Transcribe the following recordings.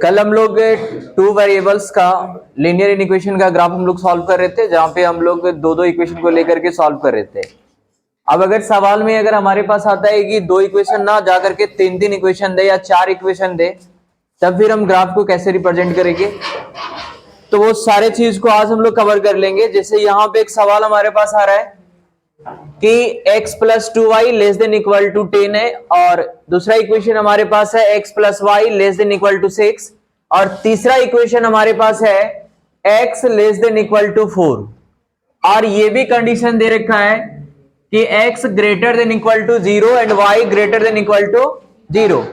कल हम लोग टू वेरिएबल्स का लीनियर इक्वेशन का ग्राफ हम लोग सॉल्व कर रहे थे, जहां पे हम लोग दो दो इक्वेशन को लेकर के सॉल्व कर रहे थे। अब अगर सवाल में अगर हमारे पास आता है कि दो इक्वेशन ना जा करके तीन तीन इक्वेशन दे या चार इक्वेशन दे, तब फिर हम ग्राफ को कैसे रिप्रेजेंट करेंगे, तो वो सारे चीज को आज हम लोग कवर कर लेंगे। जैसे यहाँ पे एक सवाल हमारे पास आ रहा है कि x plus 2y less than equal to 10 है, और दूसरा इक्वेशन हमारे पास है x plus y less than equal to 6, और तीसरा इक्वेशन हमारे पास है x less than equal to 4। और ये भी कंडीशन दे रखा है कि x greater than equal to 0 and y greater than equal to 0।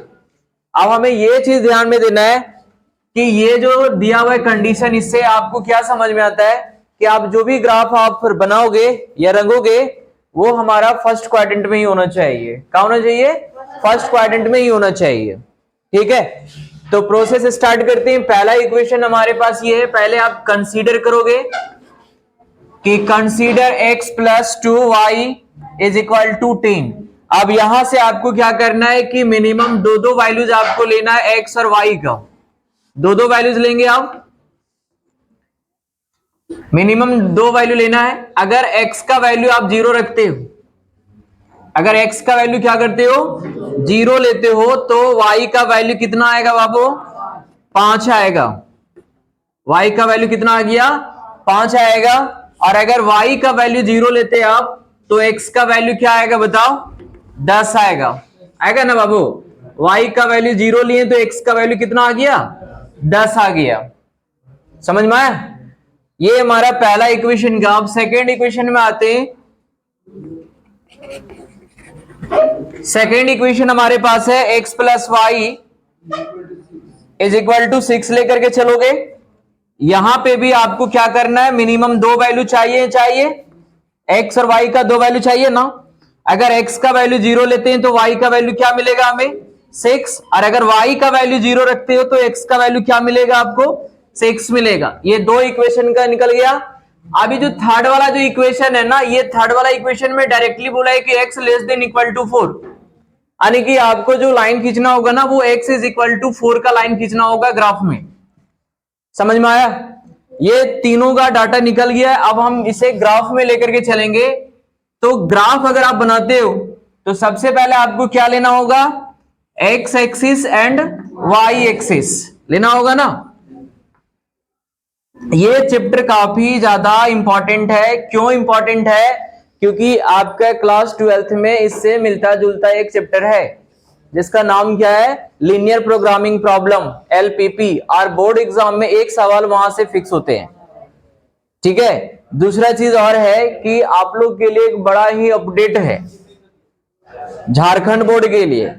अब हमें ये चीज ध्यान में देना है कि ये जो दिया हुआ कंडीशन, इससे आपको क्या समझ में आता है कि आप जो भी ग्राफ आप फिर बनाओगे या रंगोगे वो हमारा फर्स्ट क्वाड्रेंट में ही होना चाहिए। क्या होना चाहिए? फर्स्ट क्वाड्रेंट में ही होना चाहिए। ठीक है, तो प्रोसेस स्टार्ट करते हैं। पहला इक्वेशन हमारे पास ये है, पहले आप कंसीडर करोगे कि consider x plus 2y is equal to 10। अब यहां से आपको क्या करना है कि मिनिमम दो दो वैल्यूज आपको लेना है x और y का, दो दो वैल्यूज लेंगे आप, मिनिमम दो वैल्यू लेना है। अगर x का वैल्यू आप 0 रखते हो, अगर x का वैल्यू क्या करते हो 0 लेते हो, तो y का वैल्यू कितना आएगा बाबू? 5 आएगा। y का वैल्यू कितना आ गया? 5 आएगा। और अगर y का वैल्यू 0 लेते आप तो x का वैल्यू क्या आएगा बताओ? 10 आएगा। आएगा ना बाबू? y का वैल्यू 0 लिए तो x का वैल्यू कितना आ गया? 10 आ गया। समझ में आया? ये हमारा पहला इक्वेशन का। अब सेकेंड इक्वेशन में आते हैं। सेकेंड इक्वेशन हमारे पास है x plus y is equal to 6 लेकर के चलोगे। यहां पे भी आपको क्या करना है, मिनिमम दो वैल्यू चाहिए x और y का दो वैल्यू चाहिए ना। अगर x का वैल्यू 0 लेते हैं तो y का वैल्यू क्या मिलेगा हमें? 6। और अगर y का वैल्यू 0 रखते हो तो x का वैल्यू क्या मिलेगा आपको? 6 मिलेगा। ये दो इक्वेशन का निकल गया। अभी जो थर्ड वाला जो इक्वेशन है ना, ये थर्ड वाला इक्वेशन में डायरेक्टली बोला है कि x less than equal to 4, यानी कि आपको जो लाइन खींचना होगा ना वो x इज इक्वल टू 4 का लाइन खींचना होगा ग्राफ में। समझ में आया? ये तीनों का डाटा निकल गया है। अब हम इसे ग्राफ में लेकर के चलेंगे। तो ग्राफ अगर आप बनाते हो तो सबसे पहले आपको क्या लेना होगा? x axis and y axis लेना होगा ना। ये चैप्टर काफी ज्यादा इंपॉर्टेंट है। क्यों इंपॉर्टेंट है? क्योंकि आपका क्लास 12th में इससे मिलता जुलता एक चैप्टर है जिसका नाम क्या है? Linear programming problem, LPP। और बोर्ड एग्जाम में एक सवाल वहां से फिक्स होते हैं। ठीक है, दूसरा चीज और है कि आप लोग के लिए एक बड़ा ही अपडेट है झारखंड बोर्ड के लिए,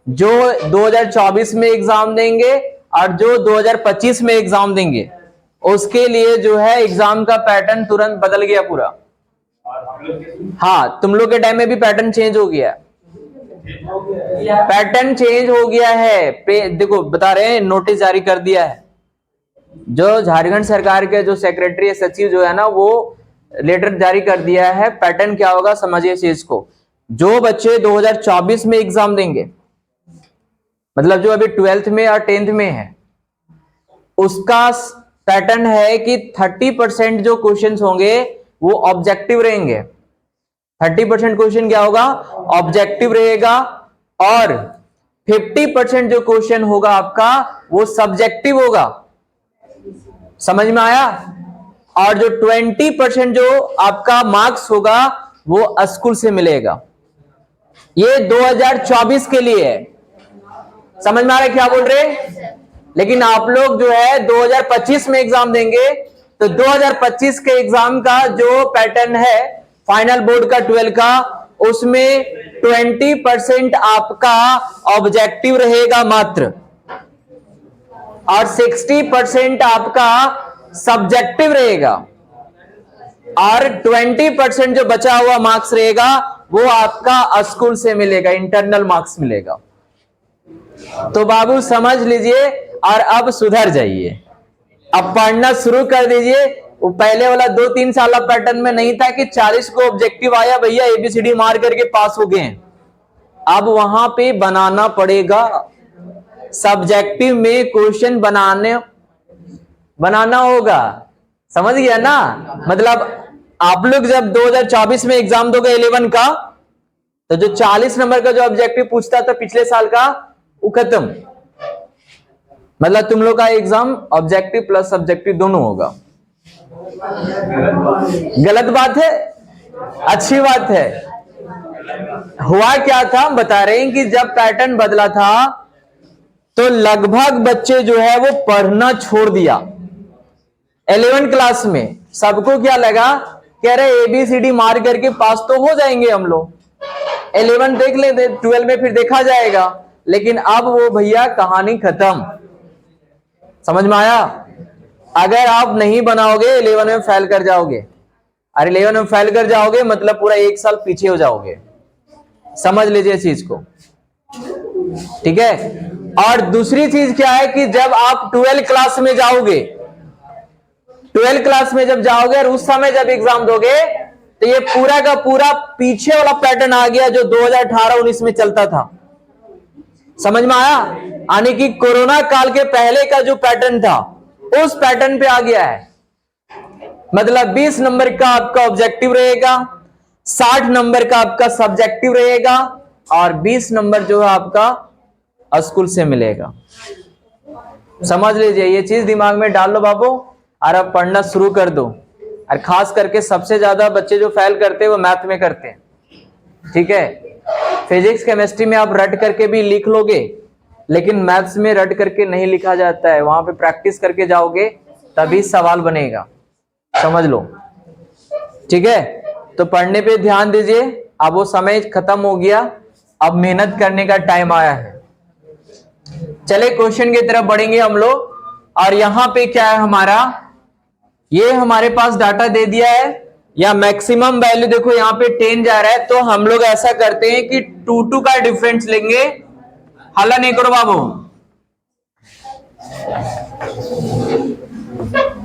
जो 2024 में एग्जाम देंगे और जो 2025 में एग्जाम देंगे, उसके लिए जो है एग्जाम का पैटर्न तुरंत बदल गया पूरा। हाँ, तुम लोग के टाइम में भी पैटर्न चेंज हो गया, पैटर्न चेंज हो गया है। देखो बता रहे हैं, नोटिस जारी कर दिया है। जो झारखंड सरकार के जो सेक्रेटरी सचिव जो है ना, वो लेटर जारी कर दिया है। पैटर्न क्या होगा समझिए इस चीज को। जो बच्चे 2024 में एग्जाम देंगे, मतलब जो अभी 12th में और 10th में है, उसका पैटर्न है कि 30% जो क्वेश्चंस होंगे वो ऑब्जेक्टिव रहेंगे। 30% क्वेश्चन क्या होगा? ऑब्जेक्टिव रहेगा। और 50% जो क्वेश्चन होगा आपका वो सब्जेक्टिव होगा। समझ में आया? और जो 20% जो आपका मार्क्स होगा वो स्कूल से मिलेगा। ये 2024 के लिए है। समझ में आ रहा है क्या बोल रहे? लेकिन आप लोग जो है 2025 में एग्जाम देंगे, तो 2025 के एग्जाम का जो पैटर्न है फाइनल बोर्ड का 12 का, उसमें 20% आपका ऑब्जेक्टिव रहेगा मात्र, और 60% आपका सब्जेक्टिव रहेगा, और 20% जो बचा हुआ मार्क्स रहेगा वो आपका स्कूल से मिलेगा, इंटरनल मार्क्स मिलेगा। तो बाबू समझ लीजिए और अब सुधर जाइए, अब पढ़ना शुरू कर दीजिए। वो पहले वाला 2-3 साल पैटर्न में नहीं था कि 40 को ऑब्जेक्टिव आया, भैया ABCD मार करके पास हो गए। अब वहां पे बनाना पड़ेगा। सब्जेक्टिव में क्वेश्चन बनाना होगा। समझ गया ना? मतलब आप लोग जब 2024 में एग्जाम दोगे 11 का, तो जो 40 नंबर का जो ऑब्जेक्टिव पूछता था पिछले साल का, वो खत्म। मतलब तुम लोग का एग्जाम ऑब्जेक्टिव प्लस सब्जेक्टिव दोनों होगा। गलत बात है? अच्छी बात है। हुआ क्या था, हम बता रहे हैं कि जब पैटर्न बदला था तो लगभग बच्चे जो है वो पढ़ना छोड़ दिया। 11 क्लास में सबको क्या लगा, कह रहे ABCD मार करके पास तो हो जाएंगे हम लोग, 11 देख लेते, 12 में फिर देखा जाएगा। लेकिन अब वो भैया कहानी खत्म। समझ में आया? अगर आप नहीं बनाओगे 11 में फेल कर जाओगे। अरे 11 में फेल कर जाओगे मतलब पूरा 1 साल पीछे हो जाओगे। समझ लीजिए चीज को, ठीक है? और दूसरी चीज क्या है कि जब आप 12 क्लास में जाओगे, 12 क्लास में जब जाओगे और उस समय जब एग्जाम दोगे, तो ये पूरा का पूरा पीछे वाला पैटर्न आ गया जो 2018-19 में चलता था। समझ में आया? यानी कि कोरोना काल के पहले का जो पैटर्न था उस पैटर्न पे आ गया है। मतलब 20 नंबर का आपका ऑब्जेक्टिव रहेगा, 60 नंबर का आपका सब्जेक्टिव रहेगा और 20 नंबर जो है आपका स्कूल से मिलेगा। समझ लीजिए, ये चीज दिमाग में डाल लो बाबू, और अब पढ़ना शुरू कर दो। और खास करके सबसे ज्यादा बच्चे जो फेल करते हैं वो मैथ में करते हैं, ठीक है? फिजिक्स केमिस्ट्री में आप रट करके भी लिख लोगे, लेकिन मैथ्स में रट करके नहीं लिखा जाता है। वहां पे प्रैक्टिस करके जाओगे तभी सवाल बनेगा। समझ लो, ठीक है? तो पढ़ने पे ध्यान दीजिए। अब वो समय खत्म हो गया, अब मेहनत करने का टाइम आया है। चले क्वेश्चन की तरफ बढ़ेंगे हम लोग। और यहां पे क्या है हमारा, ये हमारे पास डाटा दे दिया है, या मैक्सिमम वैल्यू देखो यहां पे 10 जा रहा है। तो हम लोग ऐसा करते हैं कि 2 का डिफरेंस लेंगे। हल्ला नहीं करो बाबू,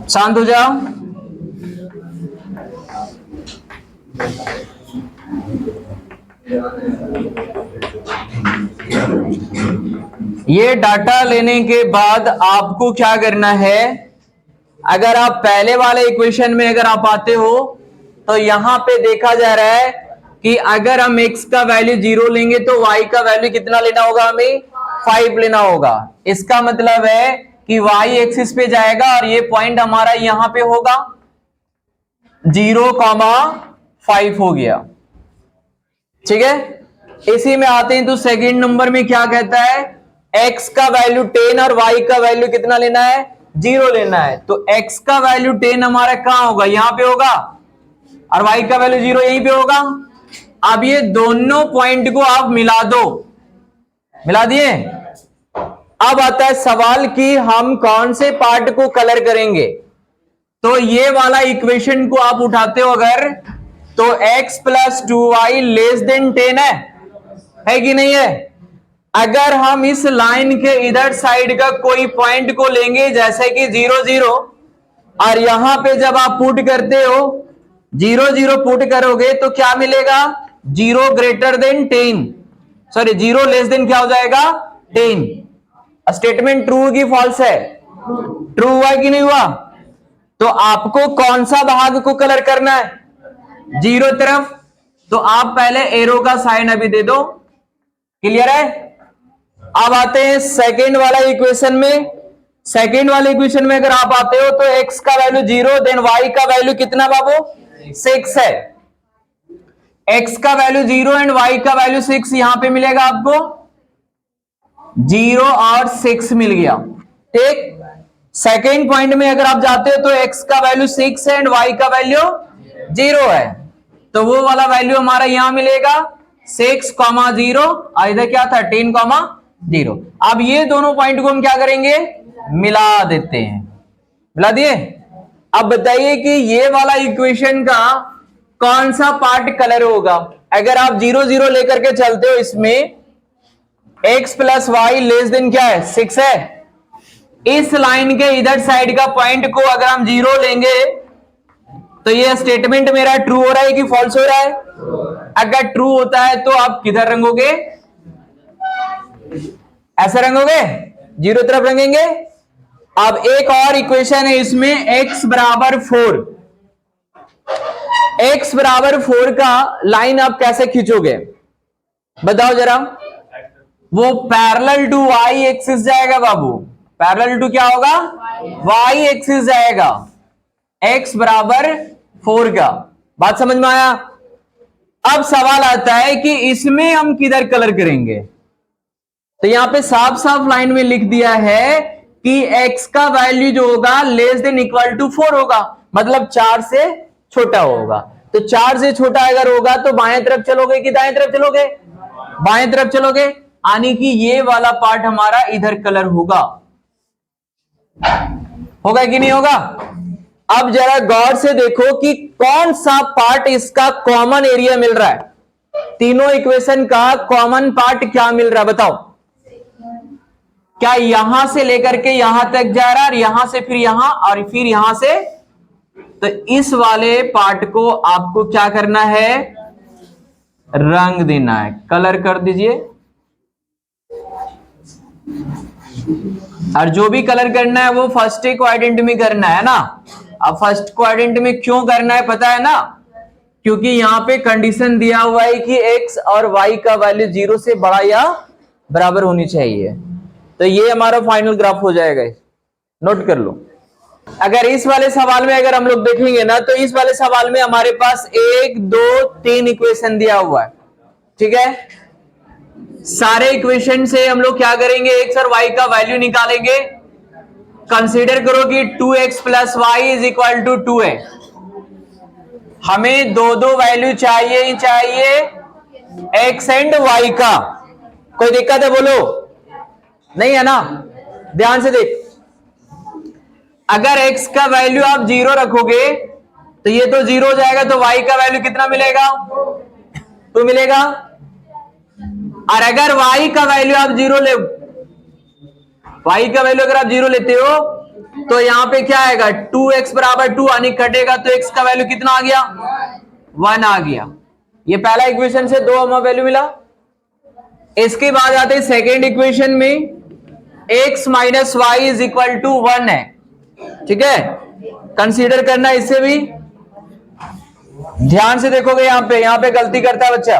शांत हो जाओ। ये डाटा लेने के बाद आपको क्या करना है, अगर आप पहले वाले इक्वेशन में अगर आप आते हो तो यहां पे देखा जा रहा है कि अगर हम x का वैल्यू 0 लेंगे तो y का वैल्यू कितना लेना होगा, हमें 5 लेना होगा। इसका मतलब है कि y एक्सिस पे जाएगा और ये पॉइंट हमारा यहां पे होगा, 0,5 हो गया, ठीक है? इसी में आते हैं तो सेकंड नंबर में क्या कहता है, x का वैल्यू 10 और y का वैल्यू कितना लेना है, 0 लेना है। तो x का वैल्यू 10 हमारा कहां होगा, यहां पे होगा, और y का वैल्यू 0 यहीं पे होगा। अब ये दोनों पॉइंट को आप मिला दो, मिला दिए। अब आता है सवाल कि हम कौन से पार्ट को कलर करेंगे। तो ये वाला इक्वेशन को आप उठाते हो अगर, तो x + 2y लेस देन 10 है कि नहीं है? अगर हम इस लाइन के इधर साइड का कोई पॉइंट को लेंगे जैसे कि 0, 0, और यहां पे जब आप पुट करते हो 0, 0 पुट करोगे तो क्या मिलेगा, 0 greater than 10, sorry 0 less than क्या हो जाएगा, 10। स्टेटमेंट ट्रू की फॉल्स है, ट्रू हुआ कि नहीं हुआ? तो आपको कौन सा भाग को कलर करना है, 0 तरफ। तो आप पहले एरो का साइन अभी दे दो, क्लियर है? अब आते हैं सेकेंड वाला इक्वेशन में। सेकेंड वाले इक्वेशन में अगर आप आते हो तो x का वैल्यू 0, देन y का वैल्यू कितना बाबू, 6 है। x का वैल्यू 0 एंड y का वैल्यू 6 यहां पे मिलेगा आपको, 0 और 6 मिल गया, ठीक? सेकेंड पॉइंट में अगर आप जाते हो तो x का वैल्यू 6 है एंड y का वैल्यू 0 है। तो वो वाला वैल्यू हमारा यहां मिलेगा 6,0, और इधर क्या था, 10,0। अब ये दोनों पॉइंट को हम क्या करेंगे, मिला देते हैं। मिला दिए। अब बताइए कि ये वाला इक्वेशन का कौन सा पार्ट कलर होगा। अगर आप 0, 0 लेकर के चलते हो, इसमें x + y लेस देन क्या है, 6 है। इस लाइन के इधर साइड का पॉइंट को अगर हम 0 लेंगे तो ये स्टेटमेंट मेरा ट्रू हो रहा है कि फॉल्स हो रहा है? अगर ट्रू होता है तो आप किधर रंगोगे, ऐसे रंगोगे, जीरो तरफ रखेंगे। अब एक और इक्वेशन है इसमें, x बराबर 4, x बराबर 4 का लाइन आप कैसे खींचोगे बताओ जरा। वो पैरेलल टू y एक्सिस जाएगा बाबू, पैरेलल टू क्या होगा, y एक्सिस जाएगा, x बराबर 4 का। बात समझ में आया। अब सवाल आता है कि इसमें हम किधर कलर करेंगे। तो यहां पे साफ साफ लाइन में लिख दिया है कि x का वैल्यू जो होगा लेस देन इक्वल टू 4 होगा, मतलब 4 से छोटा होगा। तो 4 से छोटा अगर होगा तो बाएं तरफ चलोगे कि दाएं तरफ चलोगे, बाएं तरफ चलोगे, यानी कि ये वाला पार्ट हमारा इधर कलर होगा, होगा कि नहीं होगा। अब जरा गौर से देखो कि कौन सा पार्ट इसका कॉमन एरिया मिल रहा है, तीनों इक्वेशन का कॉमन पार्ट क्या मिल रहा है बताओ। क्या यहां से लेकर के यहां तक जा रहा है, और यहां से फिर यहां, और फिर यहां से, तो इस वाले पार्ट को आपको क्या करना है, रंग देना है, कलर कर दीजिए। और जो भी कलर करना है वो फर्स्ट क्वाड्रेंट में करना है ना। अब फर्स्ट क्वाड्रेंट में क्यों करना है पता है ना, क्योंकि यहां पे कंडीशन दिया हुआ है कि x और y का वैल्यू 0 से बड़ा या बराबर होनी चाहिए। तो ये हमारा फाइनल ग्राफ हो जाएगा, नोट कर लो। अगर इस वाले सवाल में अगर हम लोग देखेंगे ना, तो इस वाले सवाल में हमारे पास 1 2 3 इक्वेशन दिया हुआ है, ठीक है। सारे इक्वेशन से हम लोग क्या करेंगे, x और y का वैल्यू निकालेंगे। कंसीडर करो कि 2x plus y is equal to 2 है। हमें दो दो वैल्यू चाहिए ही चाहिए x एंड y का। कोई दिक्कत है बोलो, नहीं है ना। ध्यान से देख, अगर x का वैल्यू आप 0 रखोगे तो ये तो 0 हो जाएगा, तो y का वैल्यू कितना मिलेगा, 2 मिलेगा। और अगर y का वैल्यू आप 0 ले, y का वैल्यू अगर आप 0 लेते हो तो यहां पे क्या आएगा, 2x बराबर 2 यानी कटेगा, तो x का वैल्यू कितना आ गया, 1 आ गया। ये पहला इक्वेशन से 2 हमें वैल्यू मिला। इसके बाद आते हैं सेकेंड इक्वेशन में, x minus y is equal to 1 है, ठीक है। कंसीडर करना इससे भी, ध्यान से देखोगे यहां पे गलती करता है बच्चा।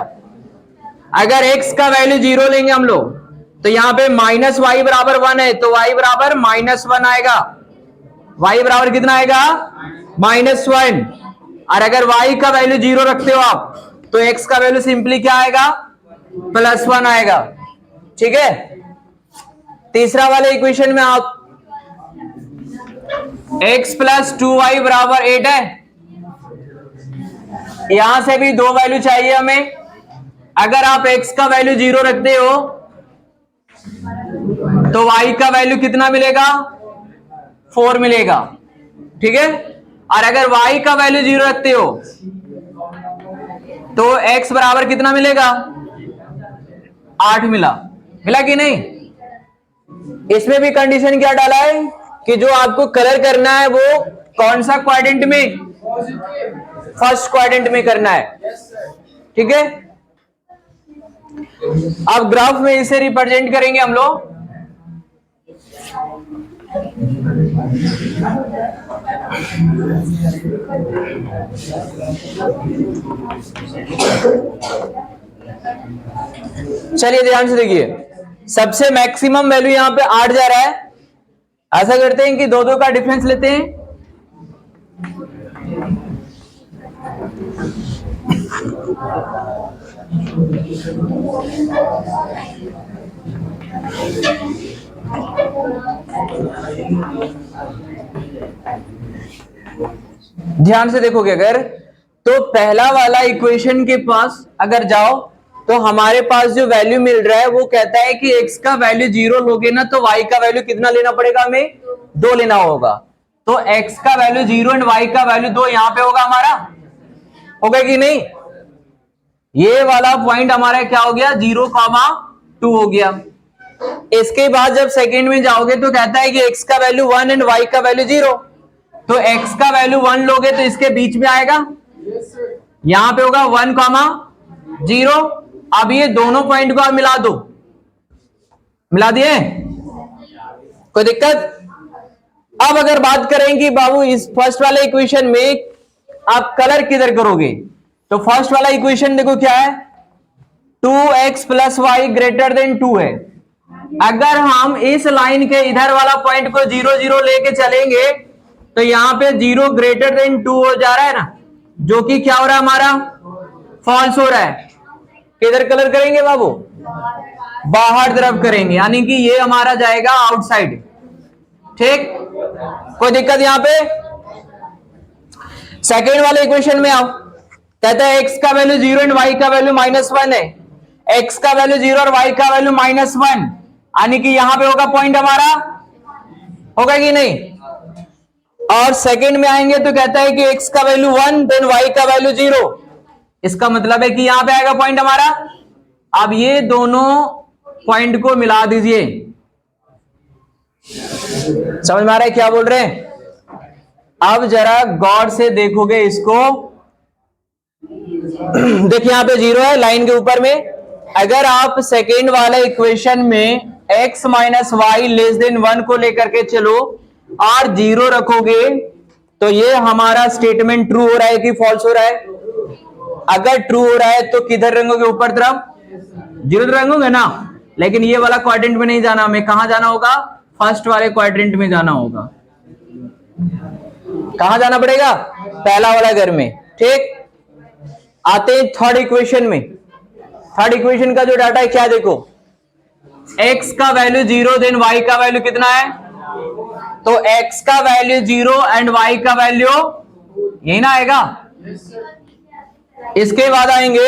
अगर x का वैल्यू 0 लेंगे हम लोग, तो यहां पे माइनस वाई बराबर 1 है, तो y बराबर -1 आएगा। y बराबर कितना आएगा, -1। और अगर y का वैल्यू 0 रखते हो आप, तो x का वैल्यू सिंपली क्या आएगा, +1 आएगा, ठीक है। तीसरा वाले इक्वेशन में आप x प्लस 2y बराबर 8 है। यहां से भी 2 वैल्यू चाहिए हमें। अगर आप x का वैल्यू 0 रखते हो तो y का वैल्यू कितना मिलेगा, 4 मिलेगा, ठीक है। और अगर y का वैल्यू 0 रखते हो तो x बराबर कितना मिलेगा, 8 मिला कि नहीं। इसमें भी कंडीशन क्या डाला है कि जो आपको कलर करना है वो कौन सा क्वाड्रेंट में, फर्स्ट क्वाड्रेंट में करना है, ठीक है। अब ग्राफ में इसे रिप्रेजेंट करेंगे हम लोग। चलिए ध्यान से देखिए, सबसे मैक्सिमम वैल्यू यहां पे 8 जा रहा है। ऐसा करते हैं कि 2 का डिफरेंस लेते हैं। ध्यान से देखोगे अगर, तो पहला वाला इक्वेशन के पास अगर जाओ तो हमारे पास जो वैल्यू मिल रहा है वो कहता है कि x का वैल्यू 0 लोगे ना, तो y का वैल्यू कितना लेना पड़ेगा, हमें 2 लेना होगा। तो x का वैल्यू 0 एंड y का वैल्यू 2 यहां पे होगा हमारा, होगा कि नहीं। ये वाला पॉइंट हमारा क्या हो गया, 0,2 हो गया। इसके बाद जब सेकंड में जाओगे तो कहता है कि x का वैल्यू 1 एंड y का वैल्यू 0, तो x का वैल्यू 1 लोगे तो इसके बीच में आएगा, यहां पे होगा 1,0। अब ये दोनों पॉइंट को आप मिला दो, मिला दिए। कोई दिक्कत? अब अगर बात करें कि बाबू इस फर्स्ट वाले इक्वेशन में आप कलर किधर करोगे, तो फर्स्ट वाला इक्वेशन देखो क्या है, 2x plus Y greater than 2 है। अगर हम इस लाइन के इधर वाला पॉइंट को 0 0 लेके चलेंगे तो यहां पे 0 ग्रेटर देन 2 हो जा रहा है ना, जो कि क्या हो रहा है हमारा फॉल्स हो रहा है। किधर कलर करेंगे बाबू? बाहर तरफ करेंगे, यानी कि ये हमारा जाएगा आउटसाइड। ठीक, कोई दिक्कत यहां पे? सेकेंड वाले इक्वेशन में आओ, कहता है x का वैल्यू 0 एंड y का वैल्यू -1 है। x का वैल्यू 0 और y का वैल्यू -1, यानी कि यहां पे होगा पॉइंट हमारा, होगा कि नहीं? और सेकंड में आएंगे तो कहता है कि x का वैल्यू 1 देन y का वैल्यू 0, इसका मतलब है कि यहां पे आएगा पॉइंट हमारा। अब ये दोनों पॉइंट को मिला दीजिए। समझ में आ रहा है क्या बोल रहे हैं? अब जरा गौर से देखोगे इसको, देखिए यहां पे 0 है लाइन के ऊपर में। अगर आप सेकेंड वाले इक्वेशन में x minus y less than 1 को लेकर के चलो और 0 रखोगे तो ये हमारा स्टेटमेंट ट्रू हो रहा है कि फॉल्स हो रहा है? अगर ट्रू हो रहा है तो किधर रंगोगे? ऊपर तरफ 0 रंगोगे ना, लेकिन ये वाला क्वाड्रेंट में नहीं जाना, हमें कहां जाना होगा? फर्स्ट वाले क्वाड्रेंट में जाना होगा। कहां जाना पड़ेगा? पहला वाला घर में। ठीक, आते हैं थर्ड इक्वेशन में। थर्ड इक्वेशन का जो डाटा है क्या देखो, x का वैल्यू 0 देन y का वैल्यू कितना है, तो x का वैल्यू 0 एंड y का वैल्यू यही ना आएगा। इसके बाद आएंगे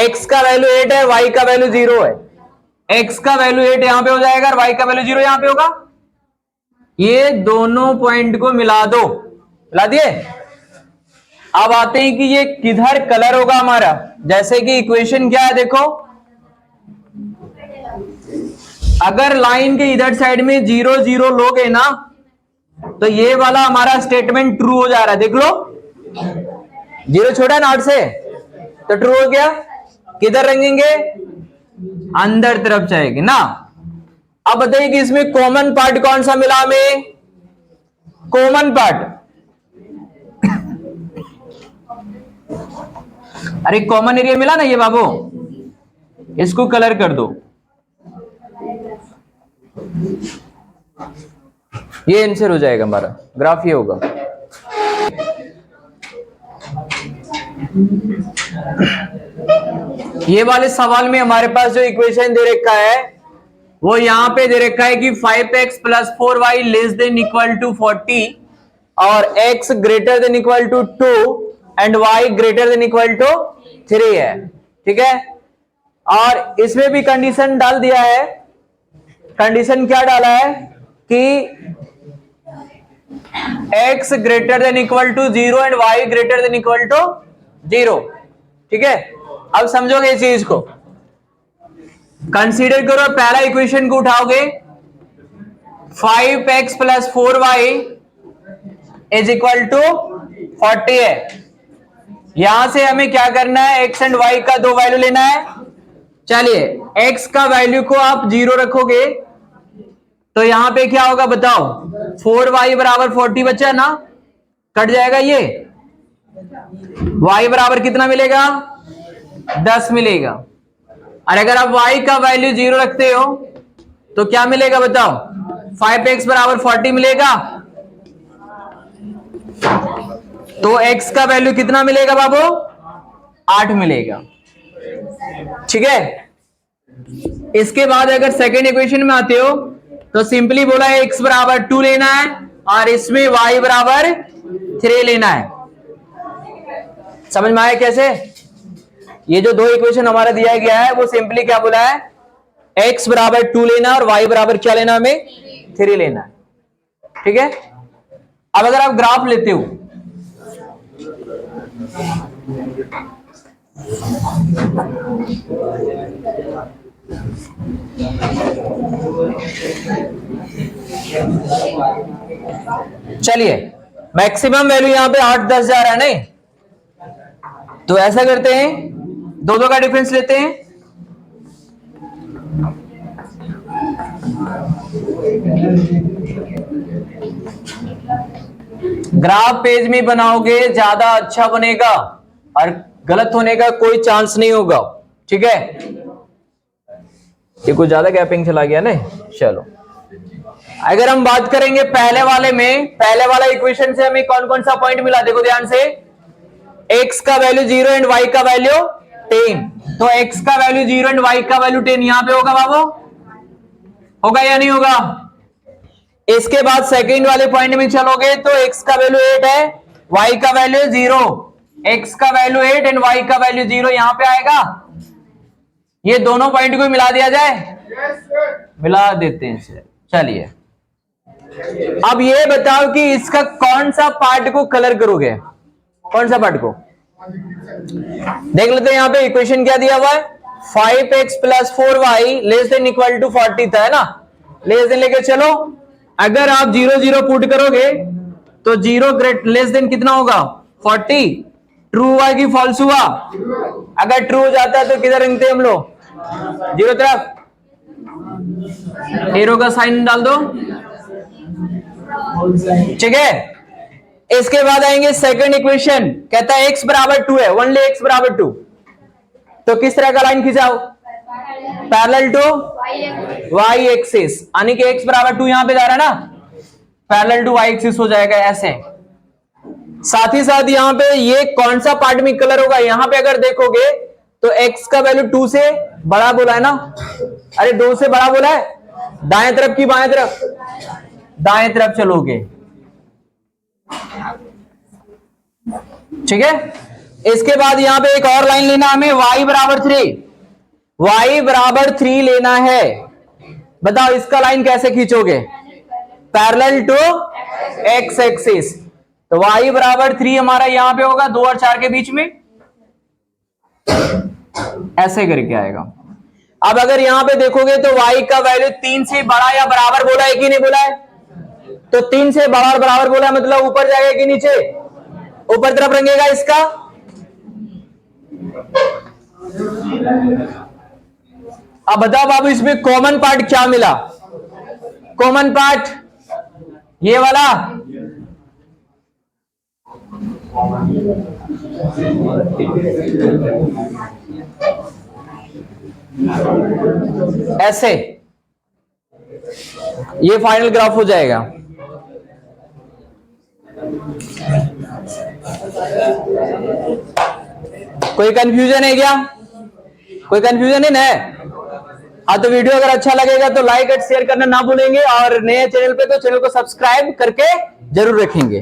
x का वैल्यू 8 है, y का वैल्यू 0 है। x का वैल्यू 8 यहां पे हो जाएगा और y का वैल्यू 0 यहां पे होगा। ये दोनों पॉइंट को मिला दो, मिला दिए। अब आते हैं कि ये किधर कलर होगा हमारा। जैसे कि इक्वेशन क्या है देखो, अगर लाइन के इधर साइड में 0 0 लोगे ना तो ये वाला हमारा स्टेटमेंट ट्रू हो जा रहा है। देख लो 0 छोटा ना 8 से, तो ट्रू हो गया। किधर रंगेंगे? अंदर तरफ जाएगी ना। अब बताइए कि इसमें कॉमन पार्ट कौन सा मिला हमें? कॉमन पार्ट, अरे कॉमन एरिया मिला ना ये बाबू, इसको कलर कर दो। ये आंसर हो जाएगा हमारा, ग्राफ ये होगा। ये वाले सवाल में हमारे पास जो इक्वेशन दे रखा है वो यहां पे दे रखा है कि 5x plus 4y less than equal to 40 और x greater than equal to 2 and y greater than equal to 3 है। ठीक है, और इसमें भी कंडीशन डाल दिया है। कंडीशन क्या डाला है कि x greater than equal to 0 and y greater than equal to 0। ठीक है, अब समझोगे इस चीज को, कंसीडर करो। पहला इक्वेशन को उठाओगे 5x plus 4y is equal to 40 है। यहां से हमें क्या करना है, x एंड y का दो वैल्यू लेना है। चलिए x का वैल्यू को आप 0 रखोगे तो यहां पे क्या होगा बताओ, 4y बराबर 40 बचा ना, कट जाएगा ये, y बराबर कितना मिलेगा? 10 मिलेगा। और अगर आप y का वैल्यू 0 रखते हो तो क्या मिलेगा बताओ, 5x बराबर 40 मिलेगा। तो x का वैल्यू कितना मिलेगा बाबू? 8 मिलेगा। ठीक है, इसके बाद अगर सेकेंड इक्वेशन में आते हो तो सिंपली बोला है x बराबर 2 लेना है और इसमें y बराबर 3 लेना है। समझ में आया कैसे? ये जो दो इक्वेशन हमारा दिया गया है वो सिंपली क्या बोला है, x बराबर 2 लेना और y बराबर क्या लेना, हमें 3 लेना है। ठीक है, अब अगर आप ग्राफ लेते हो चलिए मैक्सिमम वैल्यू यहां पे 8-10 जा रहा है नहीं, तो ऐसा करते हैं दो का डिफरेंस लेते हैं। ग्राफ पेज में बनाओगे ज्यादा अच्छा बनेगा और गलत होने का कोई चांस नहीं होगा, ठीक है। ये कुछ ज्यादा गैपिंग चला गया ना, चलो। अगर हम बात करेंगे पहले वाले में, पहले वाला इक्वेशन से हमें कौन कौन सा पॉइंट मिला, देखो ध्यान से। x का वैल्यू 0 एंड y का वैल्यू 10, तो x का वैल्यू 0 एंड y का वैल्यू 10 यहां पे होगा बाबू, होगा या नहीं होगा। इसके बाद सेकंड वाले पॉइंट में चलोगे तो x का वैल्यू 8 है, y का वैल्यू 0, x का वैल्यू 8 एंड y का वैल्यू 0 यहां पे आएगा। ये दोनों पॉइंट को मिला दिया जाए, मिला देते हैं सर। चलिए अब ये बताओ कि इसका कौन सा पार्ट को कलर करोगे, कौन सा पार्ट को। देख लेते हैं यहां पे इक्वेशन क्या दिया हुआ है, 5x + 4y less than equal to 40 था, है ना। लेस देन लेके चलो, अगर आप 0 0 पुट करोगे तो 0 ग्रेट लेस देन कितना होगा 40, ट्रू हुआ कि फॉल्स हुआ। अगर ट्रू हो जाता है तो किधर रखते हम लोग, 0 तरफ, एरो का साइन डाल दो, ठीक है। इसके बाद आएंगे सेकंड इक्वेशन, कहता है x बराबर 2 है, ओनली x बराबर 2, तो किस तरह का लाइन खिंचाओ, पैरेलल टू y एक्सिस, यानी कि x बराबर 2 यहां पे जा रहा है ना, पैरेलल टू y एक्सिस हो जाएगा ऐसे। साथ ही साथ यहां पे ये कौन सा पार्ट में कलर होगा, यहां पे अगर देखोगे तो x का वैल्यू 2 से बड़ा बोला है ना, अरे 2 से बड़ा बोला है, दाएं तरफ की बाएं तरफ, दाएं तरफ चलोगे, ठीक है। इसके बाद यहां पे एक और लाइन लेना हमें, y बराबर 3, y बराबर 3 लेना है। बताओ इसका लाइन कैसे खींचोगे, पैरेलल टू x एक्सिस, तो y बराबर 3 हमारा यहां पे होगा 2 और 4 के बीच में, ऐसे करके आएगा। अब अगर यहां पे देखोगे तो y का वैल्यू 3 से बड़ा या बराबर बोला है कि नहीं बोला है, तो 3 से बड़ा और बराबर बोला मतलब ऊपर जाएगा कि नीचे, ऊपर तरफ रंगेगा इसका। अब बताओ बाबू इसमें कॉमन पार्ट क्या मिला, कॉमन पार्ट ये वाला, ऐसे, ये फाइनल ग्राफ हो जाएगा। कोई कंफ्यूजन है क्या, कोई कंफ्यूजन है ना। हाँ तो वीडियो अगर अच्छा लगेगा तो लाइक और शेयर करना ना भूलेंगे, और नए चैनल पे तो चैनल को सब्सक्राइब करके जरूर रखेंगे।